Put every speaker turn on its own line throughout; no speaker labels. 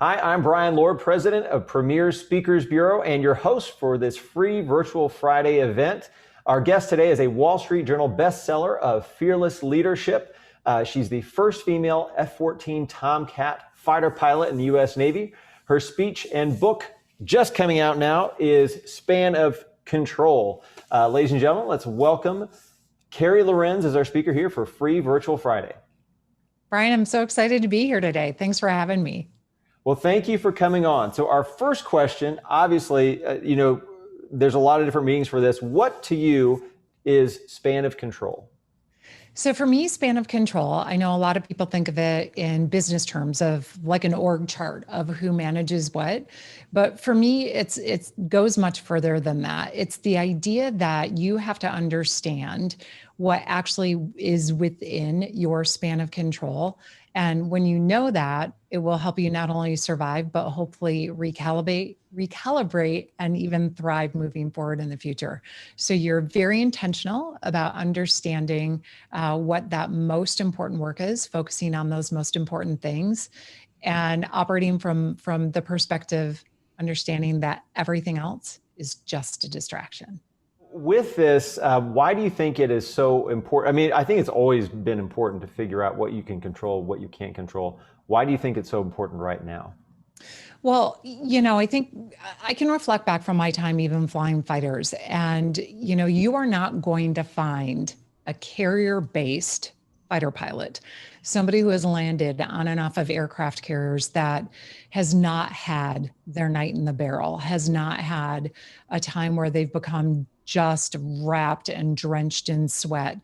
Hi, I'm Brian Lord, president of Premier Speakers Bureau and your host for this free Virtual Friday event. Our guest today is a Wall Street Journal bestseller of fearless leadership. She's the first female F-14 Tomcat fighter pilot in the U.S. Navy. Her speech and book just coming out now is Span of Control. Ladies and gentlemen, let's welcome Carey Lohrenz as our speaker here for free Virtual Friday.
Brian, I'm so excited to be here today. Thanks for having me.
Well, thank you for coming on. So our first question, obviously, there's a lot of different meanings for this. What to you is span of control?
So for me, span of control, I know a lot of people think of it in business terms of like an org chart of who manages what. But for me, it goes much further than that. It's the idea that you have to understand what actually is within your span of control. And when you know that, it will help you not only survive, but hopefully recalibrate, and even thrive moving forward in the future. So you're very intentional about understanding what that most important work is, focusing on those most important things, and operating from the perspective, understanding that everything else is just a distraction.
With this, why do you think it is so important? I mean, I think it's always been important to figure out what you can control, what you can't control. Why do you think it's so important right now?
Well, I think I can reflect back from my time even flying fighters, and, you are not going to find a carrier-based fighter pilot, somebody who has landed on and off of aircraft carriers that has not had their night in the barrel, has not had a time where they've become just wrapped and drenched in sweat,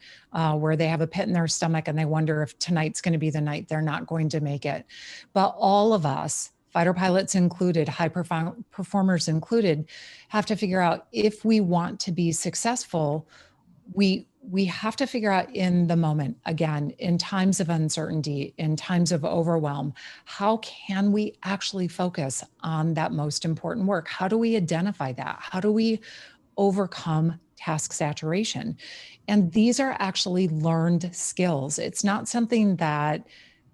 where they have a pit in their stomach and they wonder if tonight's going to be the night they're not going to make it. But all of us, fighter pilots included, high performers included, have to figure out if we want to be successful, we have to figure out in the moment, again, in times of uncertainty, in times of overwhelm, how can we actually focus on that most important work? How do we identify that? How do we overcome task saturation? And these are actually learned skills. It's not something that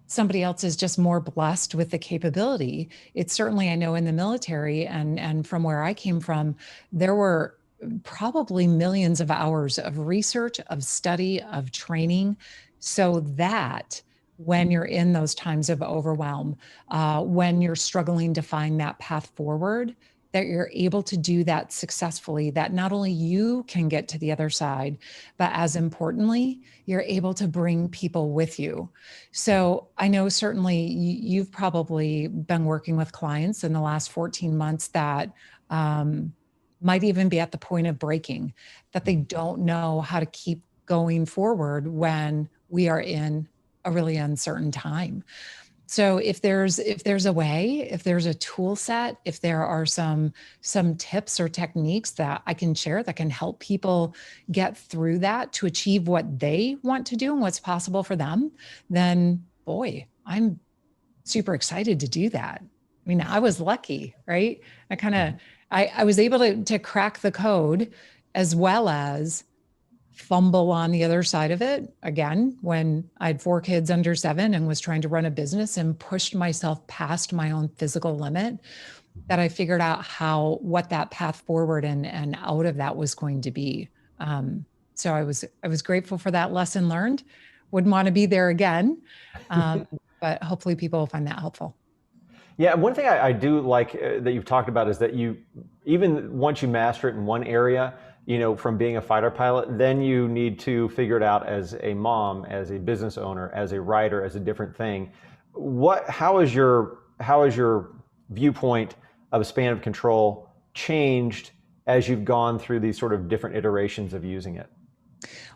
somebody else is just more blessed with the capability. It's certainly, I know in the military and from where I came from, there were probably millions of hours of research, of study, of training, so that when you're in those times of overwhelm, when you're struggling to find that path forward, that you're able to do that successfully, that not only you can get to the other side, but as importantly, you're able to bring people with you. So I know certainly you've probably been working with clients in the last 14 months that might even be at the point of breaking, that they don't know how to keep going forward when we are in a really uncertain time. So if there's a way, if there's a tool set, if there are some tips or techniques that I can share that can help people get through that to achieve what they want to do and what's possible for them, then boy, I'm super excited to do that. I mean, I was lucky, right? I was able to crack the code as well as fumble on the other side of it again when I had 4 kids under 7 and was trying to run a business and pushed myself past my own physical limit, that I figured out what that path forward and out of that was going to be. So I was grateful for that lesson learned. Wouldn't want to be there again, but hopefully people will find that helpful.
Yeah, one thing I do like that you've talked about is that even once you master it in one area, from being a fighter pilot, then you need to figure it out as a mom, as a business owner, as a writer, as a different thing. How is your viewpoint of a span of control changed as you've gone through these sort of different iterations of using it?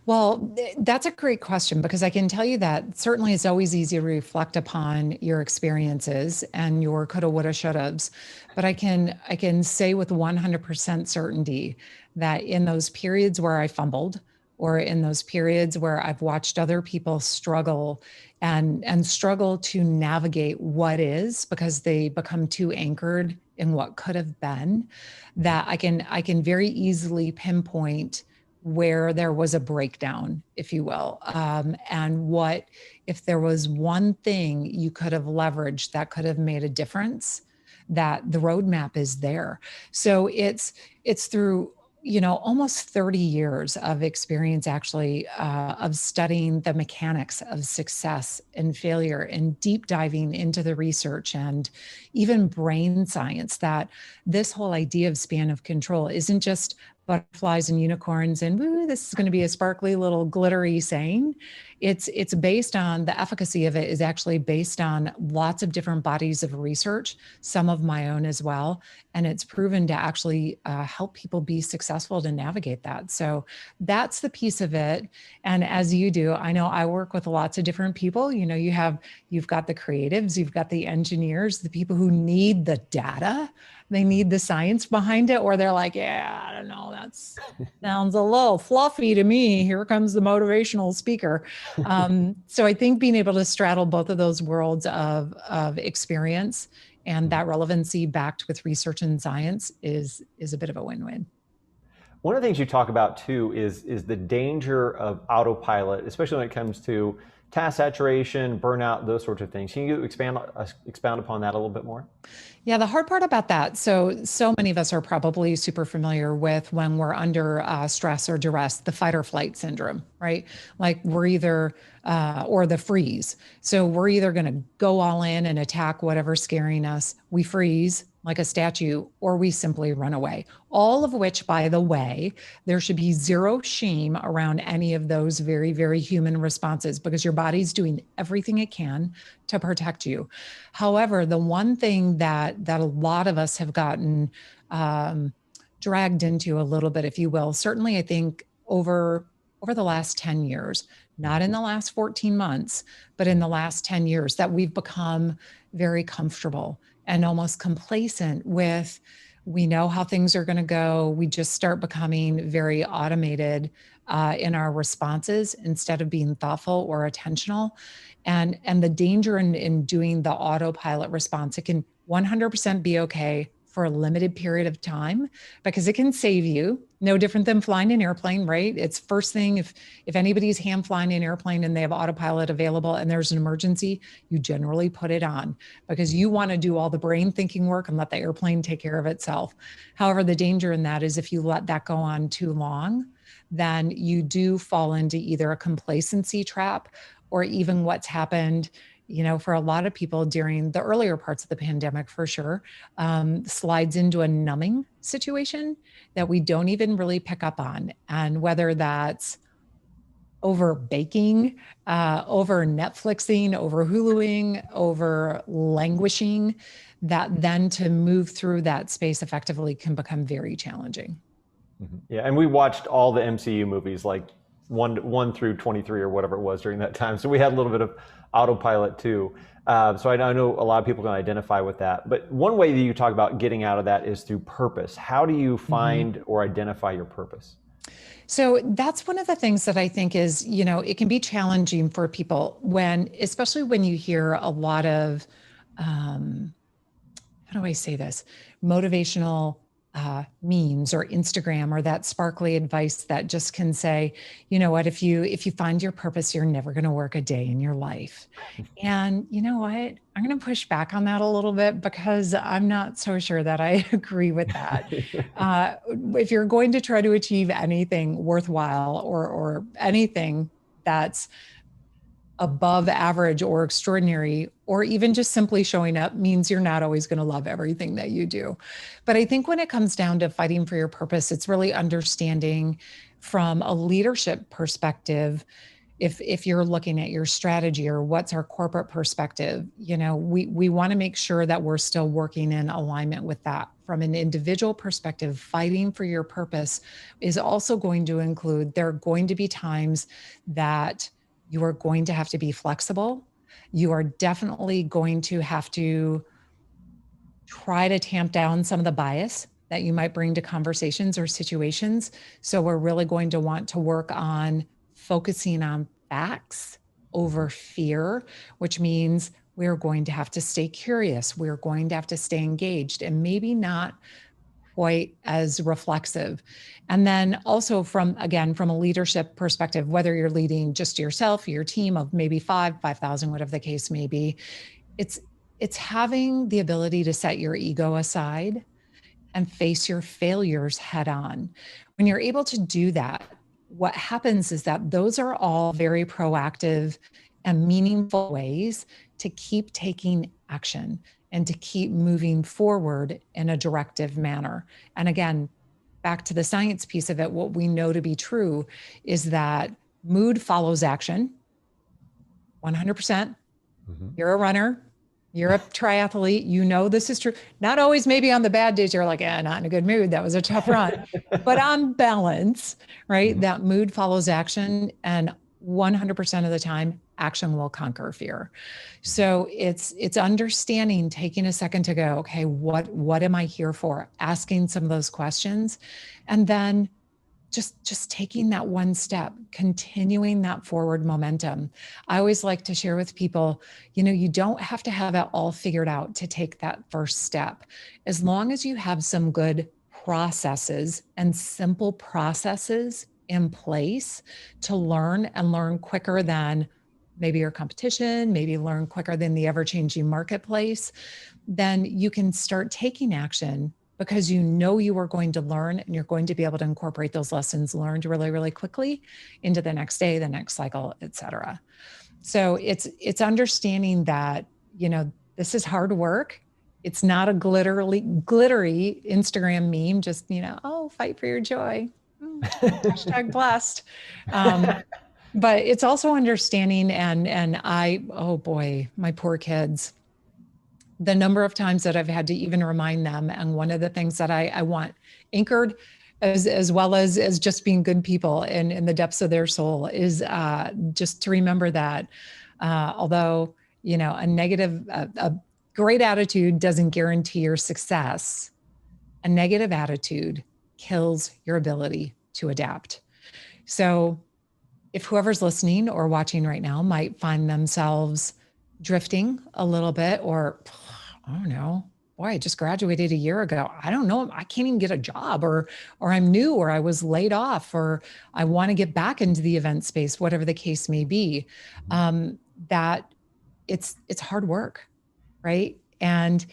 Well, that's a great question, because I can tell you that certainly it's always easy to reflect upon your experiences and your coulda, woulda, shouldas. But I can say with 100% certainty that in those periods where I fumbled, or in those periods where I've watched other people struggle and struggle to navigate what is because they become too anchored in what could have been, that I can very easily pinpoint where there was a breakdown, if you will. And what if there was one thing you could have leveraged that could have made a difference, that the roadmap is there. So it's through almost 30 years of experience, actually, of studying the mechanics of success and failure and deep diving into the research and even brain science, that this whole idea of span of control isn't just butterflies and unicorns and woo, this is going to be a sparkly little glittery saying. It's based on, the efficacy of it is actually based on lots of different bodies of research, some of my own as well. And it's proven to actually help people be successful to navigate that. So that's the piece of it. And as you do, I know I work with lots of different people. You've got the creatives, you've got the engineers, the people who need the data, they need the science behind it, or they're like, yeah, I don't know, that sounds a little fluffy to me. Here comes the motivational speaker. So I think being able to straddle both of those worlds of experience and that relevancy backed with research and science is a bit of a win-win.
One of the things you talk about too is the danger of autopilot, especially when it comes to task saturation, burnout, those sorts of things. Can you expound upon that a little bit more?
Yeah, the hard part about that. So many of us are probably super familiar with when we're under stress or duress, the fight or flight syndrome, right? Like we're either, or the freeze. So we're either going to go all in and attack whatever's scaring us. We freeze like a statue, or we simply run away. All of which, by the way, there should be zero shame around any of those very, very human responses, because your body's doing everything it can to protect you. However, the one thing that a lot of us have gotten dragged into a little bit, if you will, certainly I think over the last 10 years, not in the last 14 months, but in the last 10 years, that we've become very comfortable and almost complacent with, we know how things are going to go. We just start becoming very automated in our responses instead of being thoughtful or attentional. And the danger in doing the autopilot response, it can 100% be okay for a limited period of time, because it can save you. No different than flying an airplane, right? It's first thing, if anybody's hand flying an airplane and they have autopilot available and there's an emergency, you generally put it on because you want to do all the brain thinking work and let the airplane take care of itself. However, the danger in that is if you let that go on too long, then you do fall into either a complacency trap, or even what's happened, for a lot of people during the earlier parts of the pandemic, for sure, slides into a numbing situation that we don't even really pick up on. And whether that's over baking, over Netflixing, over Huluing, over languishing, that then to move through that space effectively can become very challenging.
Mm-hmm. Yeah, and we watched all the MCU movies, like 1 through 23 or whatever it was during that time. So we had a little bit of autopilot too. So I know a lot of people can identify with that. But one way that you talk about getting out of that is through purpose. How do you find or identify your purpose?
So that's one of the things that I think is, it can be challenging for people especially when you hear a lot of, how do I say this, motivational memes or Instagram, or that sparkly advice that just can say, you know what, if you find your purpose, you're never going to work a day in your life. And you know what, I'm going to push back on that a little bit, because I'm not so sure that I agree with that. If you're going to try to achieve anything worthwhile, or anything that's above average or extraordinary, or even just simply showing up, means you're not always going to love everything that you do. But I think when it comes down to fighting for your purpose, it's really understanding from a leadership perspective. If you're looking at your strategy or what's our corporate perspective, we want to make sure that we're still working in alignment with that. From an individual perspective, fighting for your purpose is also going to include, there are going to be times that you are going to have to be flexible. You are definitely going to have to try to tamp down some of the bias that you might bring to conversations or situations. So we're really going to want to work on focusing on facts over fear, which means we're going to have to stay curious. We're going to have to stay engaged, and maybe not quite as reflexive. And then also from a leadership perspective, whether you're leading just yourself, your team of maybe 5,000, whatever the case may be, it's having the ability to set your ego aside and face your failures head on. When you're able to do that, what happens is that those are all very proactive and meaningful ways to keep taking action and to keep moving forward in a directive manner. And again, back to the science piece of it, what we know to be true is that mood follows action 100%. Mm-hmm. You're a runner. You're a triathlete, you know this is true. Not always, maybe on the bad days, you're like, not in a good mood. That was a tough run. But on balance, right, mm-hmm. that mood follows action. And 100% of the time, action will conquer fear. So it's understanding, taking a second to go, okay, what am I here for? Asking some of those questions. And then just taking that one step, continuing that forward momentum. I always like to share with people, you don't have to have it all figured out to take that first step. As long as you have some good processes and simple processes in place to learn and learn quicker than maybe your competition, maybe learn quicker than the ever-changing marketplace, then you can start taking action because you are going to learn and you're going to be able to incorporate those lessons learned really, really quickly into the next day, the next cycle, et cetera. So it's understanding that, this is hard work. It's not a glittery Instagram meme, just, fight for your joy. Hashtag blessed. But it's also understanding and oh boy, my poor kids, the number of times that I've had to even remind them. And one of the things that I want anchored as well as just being good people in the depths of their soul is just to remember that although, a great attitude doesn't guarantee your success, a negative attitude kills your ability to adapt. So if whoever's listening or watching right now might find themselves drifting a little bit, or I don't know, boy, I just graduated a year ago. I don't know, I can't even get a job, or I'm new, or I was laid off, or I want to get back into the event space, whatever the case may be, that it's hard work, right? And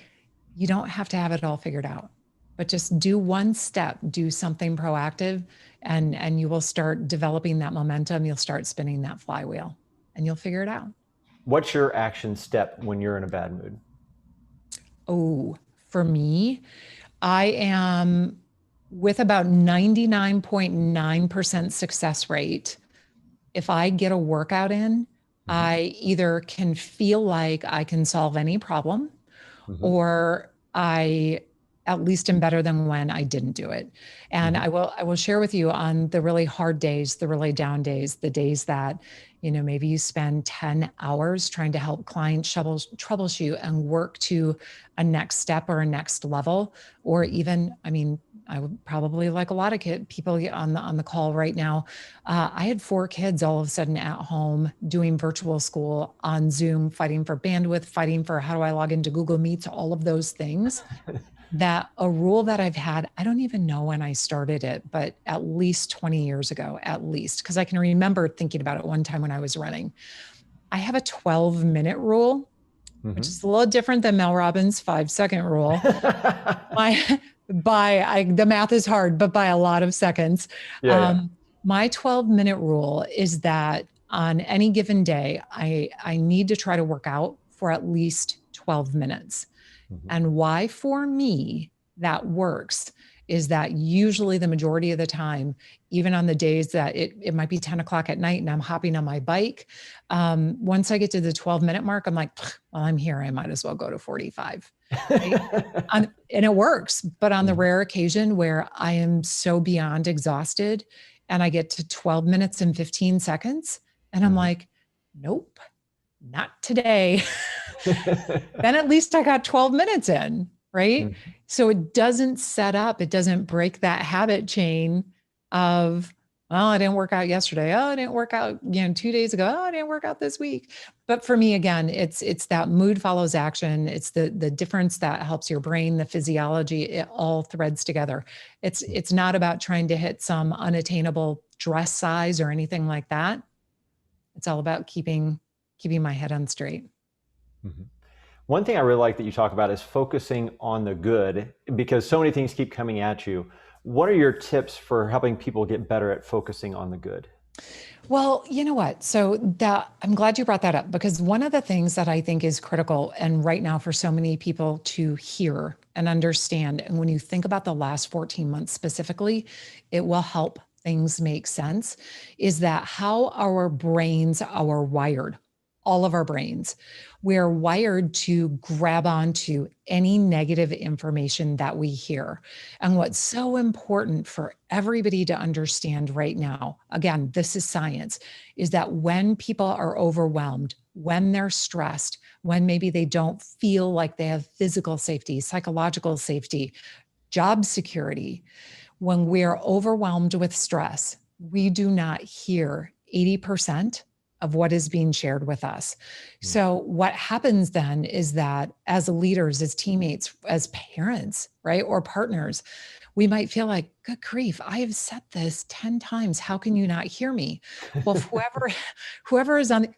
you don't have to have it all figured out, but just do one step, do something proactive, and you will start developing that momentum. You'll start spinning that flywheel and you'll figure it out.
What's your action step when you're in a bad mood?
Oh, for me, I am with about 99.9% success rate. If I get a workout in, I either can feel like I can solve any problem, or I at least am better than when I didn't do it. And I will share with you on the really hard days, the really down days, the days that, maybe you spend 10 hours trying to help clients troubleshoot and work to a next step or a next level, or even, I would probably, like a lot of people on the call right now, I had 4 kids all of a sudden at home doing virtual school on Zoom, fighting for bandwidth, fighting for how do I log into Google Meets, all of those things. That a rule that I've had, I don't even know when I started it, but at least 20 years ago, at least, because I can remember thinking about it one time when I was running. I have a 12-minute rule, which is a little different than Mel Robbins' 5-second rule. The math is hard, but by a lot of seconds. My 12-minute rule is that on any given day, I need to try to work out for at least 12 minutes. And why for me that works is that usually the majority of the time, even on the days that it might be 10 o'clock at night and I'm hopping on my bike, once I get to the 12-minute mark, I'm like, well, I'm here. I might as well go to 45. Right? And it works. But on the rare occasion where I am so beyond exhausted and I get to 12 minutes and 15 seconds and I'm like, nope, not today. Then at least I got 12 minutes in, right? So it doesn't break that habit chain of, well, I didn't work out yesterday. Oh, I didn't work out, 2 days ago. Oh, I didn't work out this week. But for me, again, it's that mood follows action. It's the difference that helps your brain, the physiology, it all threads together. It's not about trying to hit some unattainable dress size or anything like that. It's all about keeping my head on straight.
Mhm. One thing I really like that you talk about is focusing on the good, because so many things keep coming at you. What are your tips for helping people get better at focusing on the good?
Well, you know what? So that I'm glad you brought that up, because one of the things that I think is critical and right now for so many people to hear and understand, and when you think about the last 14 months specifically, it will help things make sense, is that how our brains are wired, all of our brains. We're wired to grab onto any negative information that we hear. And what's so important for everybody to understand right now, again, this is science, is that when people are overwhelmed, when they're stressed, when maybe they don't feel like they have physical safety, psychological safety, job security, when we're overwhelmed with stress, we do not hear 80% of what is being shared with us.
Mm.
So, what happens then is that as leaders, as teammates, as parents, right, or partners, we might feel like, good grief, I have said this 10 times. How can you not hear me? Well, whoever is on,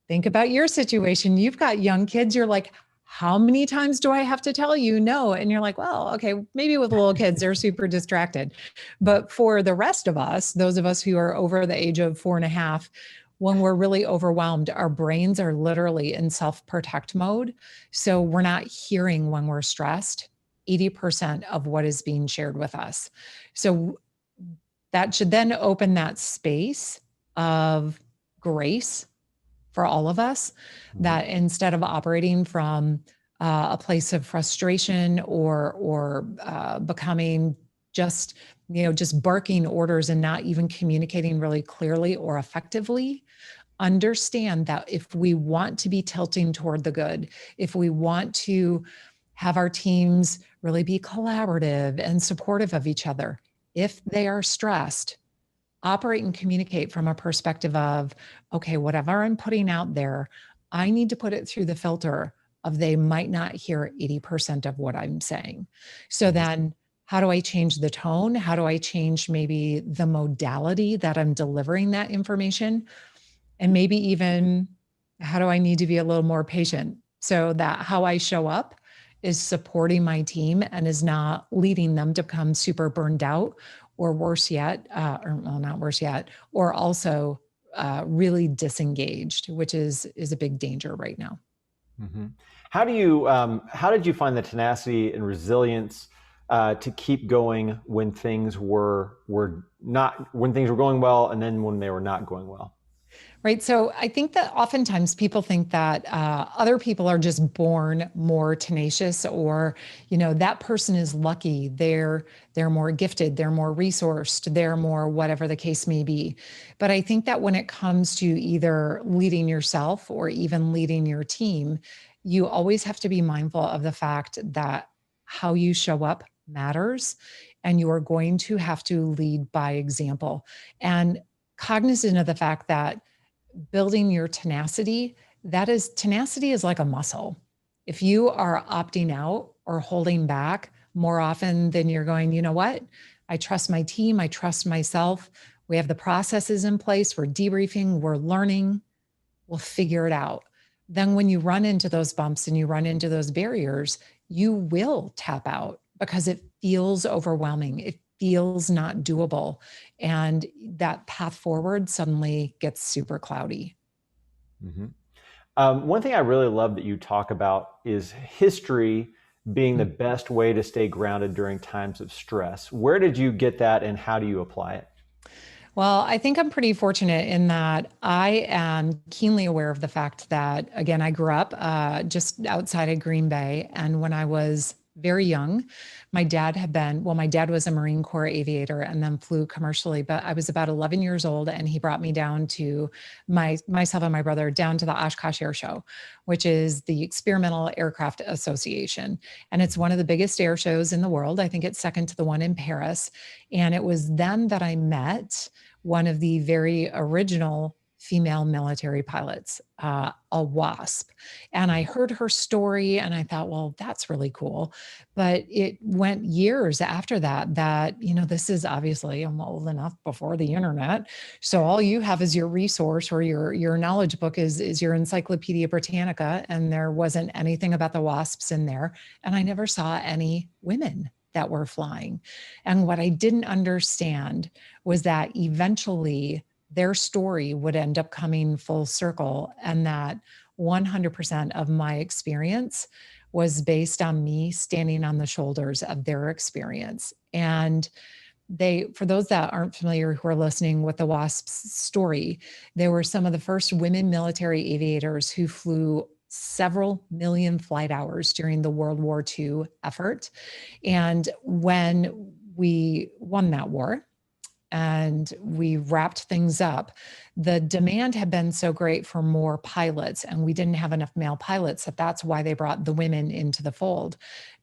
think about your situation. You've got young kids. You're like, how many times do I have to tell you no? And you're like, well, okay, maybe with little kids, they're super distracted. But for the rest of us, those of us who are over the age of 4.5, when we're really overwhelmed, our brains are literally in self protect mode. So we're not hearing when we're stressed 80% of what is being shared with us. So that should then open that space of grace for all of us, that instead of operating from a place of frustration or becoming just just barking orders and not even communicating really clearly or effectively, understand that if we want to be tilting toward the good, if we want to have our teams really be collaborative and supportive of each other, if they are stressed, operate and communicate from a perspective of, okay, whatever I'm putting out there, I need to put it through the filter of they might not hear 80% of what I'm saying. So then, how do I change the tone? How do I change maybe the modality that I'm delivering that information? And maybe even how do I need to be a little more patient so that how I show up is supporting my team and is not leading them to become super burned out, or worse yet, or well, not worse yet, or also really disengaged, which is a big danger right now.
Mm-hmm. How did you find the tenacity and resilience to keep going when things were not when things were going well, and then when they were not going well?
Right. So I think that oftentimes people think that other people are just born more tenacious, or, that person is lucky. They're more gifted. They're more resourced. They're more whatever the case may be. But I think that when it comes to either leading yourself or even leading your team, you always have to be mindful of the fact that how you show up matters, and you are going to have to lead by example. And cognizant of the fact that building your tenacity is like a muscle. If you are opting out or holding back more often than you're going, you know what? I trust my team. I trust myself. We have the processes in place. We're debriefing. We're learning. We'll figure it out. Then when you run into those bumps and you run into those barriers, you will tap out because it feels overwhelming. It feels not doable. And that path forward suddenly gets super cloudy.
Mm-hmm. One thing I really love that you talk about is history being the best way to stay grounded during times of stress. Where did you get that, and how do you apply it?
Well, I think I'm pretty fortunate in that I am keenly aware of the fact that, again, I grew up just outside of Green Bay. And when I was very young, my dad was a Marine Corps aviator and then flew commercially, but I was about 11 years old and he brought me down to myself and my brother down to the Oshkosh Air Show, which is the Experimental Aircraft Association. And it's one of the biggest air shows in the world. I think it's second to the one in Paris. And it was then that I met one of the very original female military pilots, a WASP. And I heard her story and I thought, well, that's really cool. But it went years after that, this is obviously, I'm old enough before the internet. So all you have is your resource, or your knowledge book is your Encyclopedia Britannica. And there wasn't anything about the WASPs in there. And I never saw any women that were flying. And what I didn't understand was that eventually their story would end up coming full circle, and that 100% of my experience was based on me standing on the shoulders of their experience. And for those that aren't familiar who are listening with the WASP's story, they were some of the first women military aviators who flew several million flight hours during the World War II effort. And when we won that war, and we wrapped things up, the demand had been so great for more pilots, and we didn't have enough male pilots, that's why they brought the women into the fold.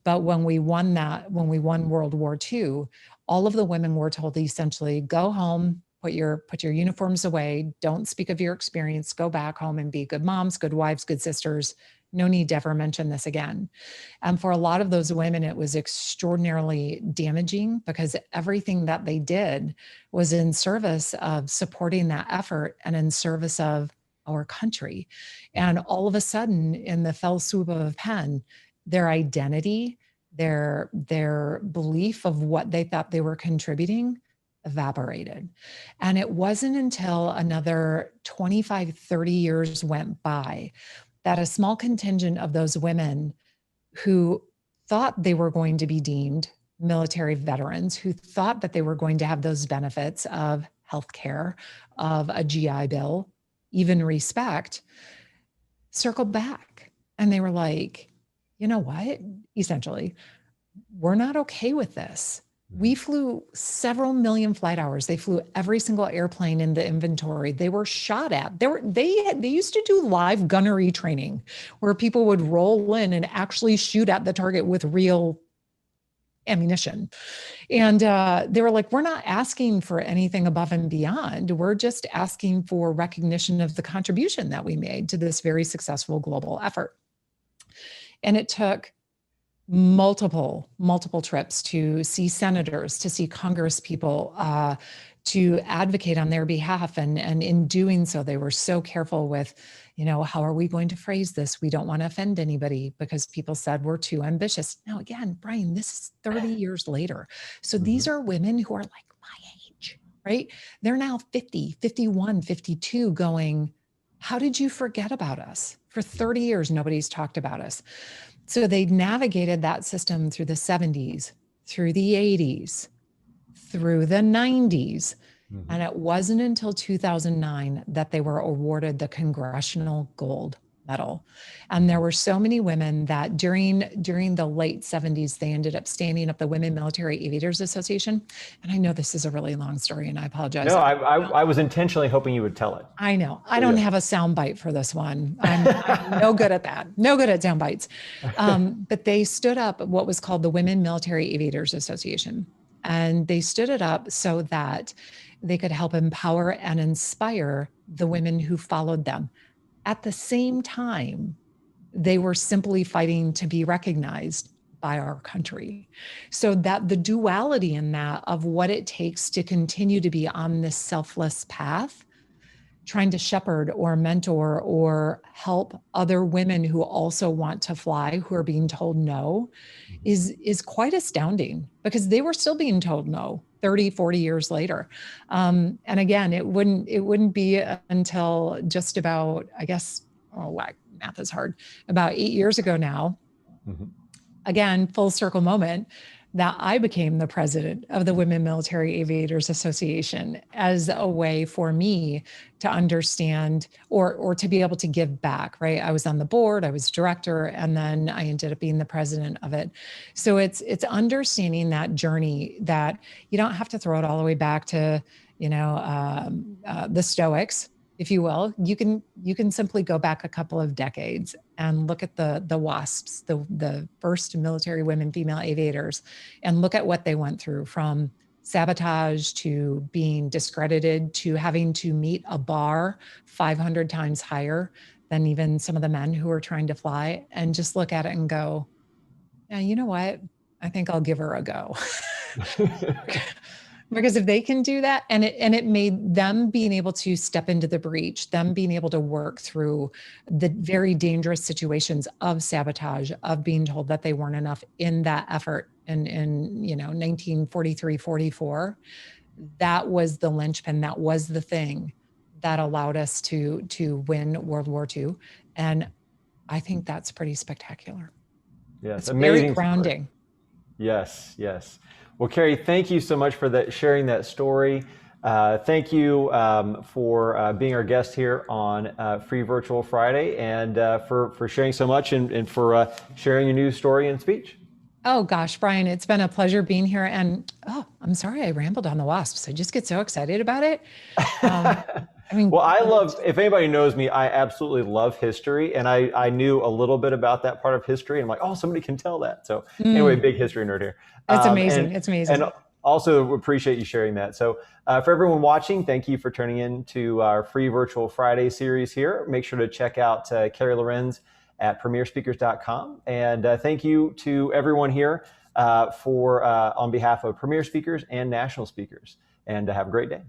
But when we won World War II, all of the women were told essentially, go home, put your uniforms away, don't speak of your experience, go back home and be good moms, good wives, good sisters. No need to ever mention this again. And for a lot of those women, it was extraordinarily damaging, because everything that they did was in service of supporting that effort and in service of our country. And all of a sudden, in the fell swoop of a pen, their identity, their belief of what they thought they were contributing evaporated. And it wasn't until another 25, 30 years went by that a small contingent of those women who thought they were going to be deemed military veterans, who thought that they were going to have those benefits of healthcare, of a GI Bill, even respect, circled back. And they were like, you know what? Essentially, we're not okay with this. We flew several million flight hours. They flew every single airplane in the inventory. They were shot at. They used to do live gunnery training where people would roll in and actually shoot at the target with real ammunition. And they were like, we're not asking for anything above and beyond. We're just asking for recognition of the contribution that we made to this very successful global effort. And it took multiple trips to see senators, to see Congress people, to advocate on their behalf. And in doing so, they were so careful with, how are we going to phrase this? We don't want to offend anybody, because people said we're too ambitious. Now, again, Brian, this is 30 years later. So these are women who are like my age, right? They're now 50, 51, 52 going, how did you forget about us? For 30 years, nobody's talked about us. So they navigated that system through the 70s, through the 80s, through the 90s. And it wasn't until 2009 that they were awarded the Congressional Gold Medal. And there were so many women that during the late 70s, they ended up standing up the Women Military Aviators Association. And I know this is a really long story, and I apologize.
No, I was intentionally hoping you would tell it.
I know. I don't have a sound bite for this one. I'm no good at that. No good at sound bites. But they stood up what was called the Women Military Aviators Association. And they stood it up so that they could help empower and inspire the women who followed them. At the same time, they were simply fighting to be recognized by our country. So that the duality in that of what it takes to continue to be on this selfless path, trying to shepherd or mentor or help other women who also want to fly, who are being told no, is quite astounding, because they were still being told no 30, 40 years later. And again, it wouldn't be until just about, I guess, math is hard, about 8 years ago now, again, full circle moment, that I became the president of the Women Military Aviators Association as a way for me to understand or to be able to give back, right? I was on the board, I was director, and then I ended up being the president of it. So it's understanding that journey, that you don't have to throw it all the way back to, the Stoics, if you will. You can simply go back a couple of decades and look at the WASPs, the first military women female aviators, and look at what they went through, from sabotage to being discredited to having to meet a bar 500 times higher than even some of the men who are trying to fly, and just look at it and go, yeah, you know what? I think I'll give her a go. Because if they can do that, and it made them being able to step into the breach, them being able to work through the very dangerous situations of sabotage, of being told that they weren't enough in that effort in 1943, 44, that was the linchpin, that was the thing that allowed us to win World War II. And I think that's pretty spectacular.
Yes,
it's
amazing.
Very grounding.
Yes, yes. Well, Carey, thank you so much for sharing that story. Thank you for being our guest here on Free Virtual Friday, and for sharing so much, and for sharing your news story and speech.
Oh gosh, Brian, it's been a pleasure being here. And I'm sorry I rambled on the wasps. I just get so excited about it.
Well, if anybody knows me, I absolutely love history, and I knew a little bit about that part of history. And I'm like, oh, somebody can tell that. So anyway, big history nerd here.
It's amazing. It's amazing.
And also appreciate you sharing that. So for everyone watching, thank you for tuning in to our Free Virtual Friday series here. Make sure to check out Carey Lohrenz at premierspeakers.com. And thank you to everyone here on behalf of Premier Speakers and National Speakers. And have a great day.